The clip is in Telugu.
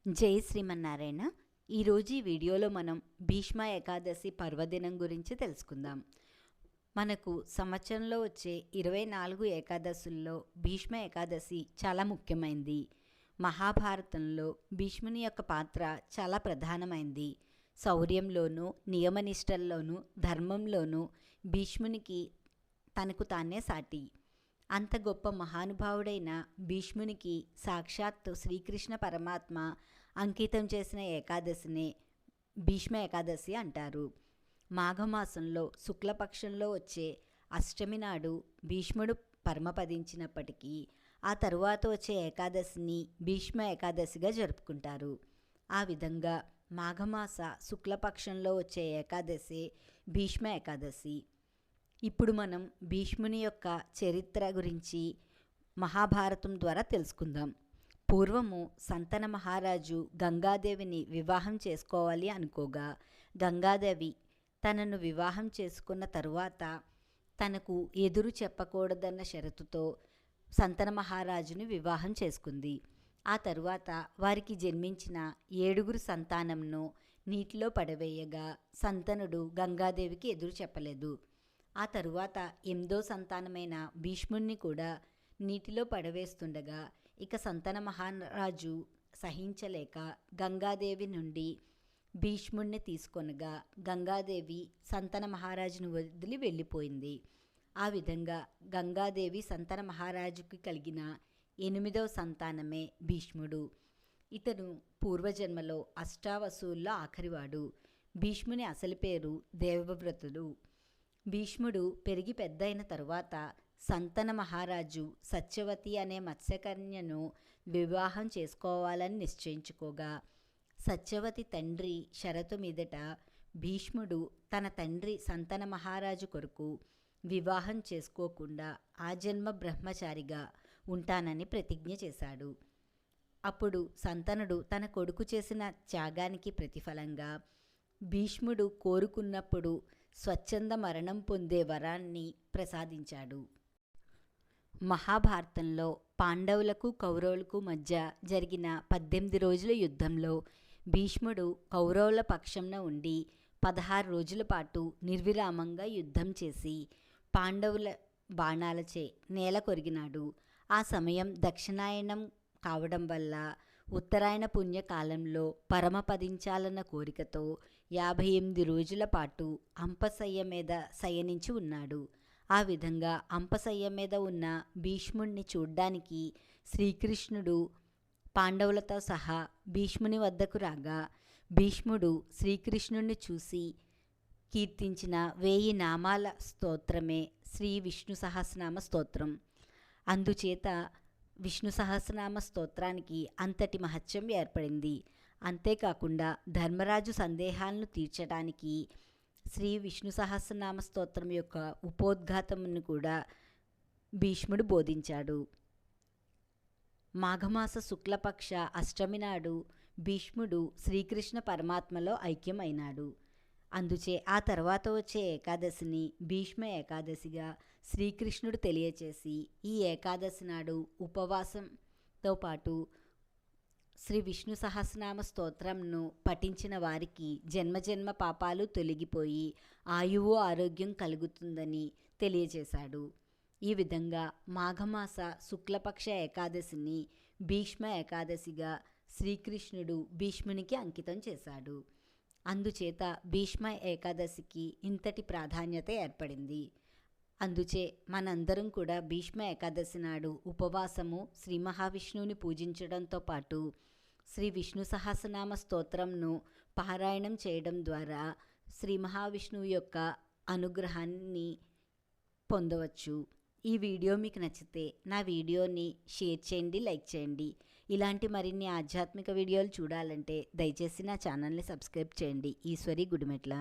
జై శ్రీమన్నారాయణ. ఈరోజు ఈ వీడియోలో మనం భీష్మ ఏకాదశి పర్వదినం గురించి తెలుసుకుందాం. మనకు సంవత్సరంలో వచ్చే 24 ఏకాదశుల్లో భీష్మ ఏకాదశి చాలా ముఖ్యమైనది. మహాభారతంలో భీష్ముని యొక్క పాత్ర చాలా ప్రధానమైంది. శౌర్యంలోనూ నియమనిష్టల్లోనూ ధర్మంలోనూ భీష్మునికి తనకు తానే సాటి. అంత గొప్ప మహానుభావుడైన భీష్మునికి సాక్షాత్తు శ్రీకృష్ణ పరమాత్మ అంకితం చేసిన ఏకాదశినే భీష్మ ఏకాదశి అంటారు. మాఘమాసంలో శుక్లపక్షంలో వచ్చే అష్టమి నాడు భీష్ముడు పరమపదించినప్పటికీ ఆ తరువాత వచ్చే ఏకాదశిని భీష్మ ఏకాదశిగా జరుపుకుంటారు. ఆ విధంగా మాఘమాస శుక్లపక్షంలో వచ్చే ఏకాదశి భీష్మ ఏకాదశి. ఇప్పుడు మనం భీష్ముని యొక్క చరిత్ర గురించి మహాభారతం ద్వారా తెలుసుకుందాం. పూర్వము సంతన మహారాజు గంగాదేవిని వివాహం చేసుకోవాలి అనుకోగా, గంగాదేవి తనను వివాహం చేసుకున్న తరువాత తనకు ఎదురు చెప్పకూడదన్న షరతుతో సంతన మహారాజుని వివాహం చేసుకుంది. ఆ తరువాత వారికి జన్మించిన 7 సంతానంను నీటిలో పడవేయగా సంతనుడు గంగాదేవికి ఎదురు చెప్పలేదు. ఆ తరువాత 8వ సంతానమైన భీష్ముణ్ణి కూడా నీటిలో పడవేస్తుండగా ఇక సంతన మహారాజు సహించలేక గంగాదేవి నుండి భీష్ముణ్ణి తీసుకొనగా గంగాదేవి సంతన మహారాజును వదిలి వెళ్ళిపోయింది. ఆ విధంగా గంగాదేవి సంతన మహారాజుకి కలిగిన 8వ సంతానమే భీష్ముడు. ఇతను పూర్వజన్మలో అష్టావసువుల్లో ఆఖరివాడు. భీష్ముని అసలు పేరు దేవవ్రతుడు. భీష్ముడు పెరిగి పెద్దయిన తరువాత సంతన మహారాజు సత్యవతి అనే మత్స్యకన్యను వివాహం చేసుకోవాలని నిశ్చయించుకోగా, సత్యవతి తండ్రి షరతు మీదట భీష్ముడు తన తండ్రి సంతన మహారాజు కొరకు వివాహం చేసుకోకుండా ఆజన్మ బ్రహ్మచారిగా ఉంటానని ప్రతిజ్ఞ చేశాడు. అప్పుడు సంతనుడు తన కొడుకు చేసిన త్యాగానికి ప్రతిఫలంగా భీష్ముడు కోరుకున్నప్పుడు స్వచ్ఛంద మరణం పొందే వరాన్ని ప్రసాదించాడు. మహాభారతంలో పాండవులకు కౌరవులకు మధ్య జరిగిన 18 రోజుల యుద్ధంలో భీష్ముడు కౌరవుల పక్షంన ఉండి 16 రోజుల పాటు నిర్విరామంగా యుద్ధం చేసి పాండవుల బాణాలచే నేల కొరిగినాడు. ఆ సమయం దక్షిణాయనం కావడం వల్ల ఉత్తరాయణ పుణ్యకాలంలో పరమపదించాలన్న కోరికతో 58 రోజుల పాటు అంపశయ్య మీద శయనించి ఉన్నాడు. ఆ విధంగా అంపశయ్య మీద ఉన్న భీష్ముడిని చూడ్డానికి శ్రీకృష్ణుడు పాండవులతో సహా భీష్ముని వద్దకు రాగా, భీష్ముడు శ్రీకృష్ణుడిని చూసి కీర్తించిన 1000 నామాల స్తోత్రమే శ్రీ విష్ణు సహస్రనామ స్తోత్రం. అందుచేత విష్ణు సహస్రనామ స్తోత్రానికి అంతటి మహత్యం ఏర్పడింది. అంతేకాకుండా ధర్మరాజు సందేహాలను తీర్చడానికి శ్రీ విష్ణు సహస్రనామ స్తోత్రం యొక్క ఉపోద్ఘాతమును కూడా భీష్ముడు బోధించాడు. మాఘమాస శుక్లపక్ష అష్టమి నాడు భీష్ముడు శ్రీకృష్ణ పరమాత్మలో ఐక్యమైనాడు. అందుచే ఆ తర్వాత వచ్చే ఏకాదశిని భీష్మ ఏకాదశిగా శ్రీకృష్ణుడు తెలియచేసి ఈ ఏకాదశి నాడు ఉపవాసంతో పాటు శ్రీ విష్ణు సహస్రనామ స్తోత్రంను పఠించిన వారికి జన్మజన్మ పాపాలు తొలగిపోయి ఆయువు ఆరోగ్యం కలుగుతుందని తెలియచేశాడు. ఈ విధంగా మాఘమాస శుక్లపక్ష ఏకాదశిని భీష్మ ఏకాదశిగా శ్రీకృష్ణుడు భీష్మునికి అంకితం చేశాడు. అందుచేత భీష్మ ఏకాదశికి ఇంతటి ప్రాధాన్యత ఏర్పడింది. అందుచే మనందరం కూడా భీష్మ ఏకాదశి నాడు ఉపవాసము, శ్రీ మహావిష్ణువుని పూజించడంతో పాటు శ్రీ విష్ణు సహస్రనామ స్తోత్రంను పారాయణం చేయడం ద్వారా శ్రీ మహావిష్ణువు యొక్క అనుగ్రహాన్ని పొందవచ్చు. ఈ వీడియో మీకు నచ్చితే నా వీడియోని షేర్ చేయండి, లైక్ చేయండి. ఇలాంటి మరిన్ని ఆధ్యాత్మిక వీడియోలు చూడాలంటే దయచేసి నా ఛానల్ని సబ్స్క్రైబ్ చేయండి. ఈశ్వరి గుడిమెట్ల.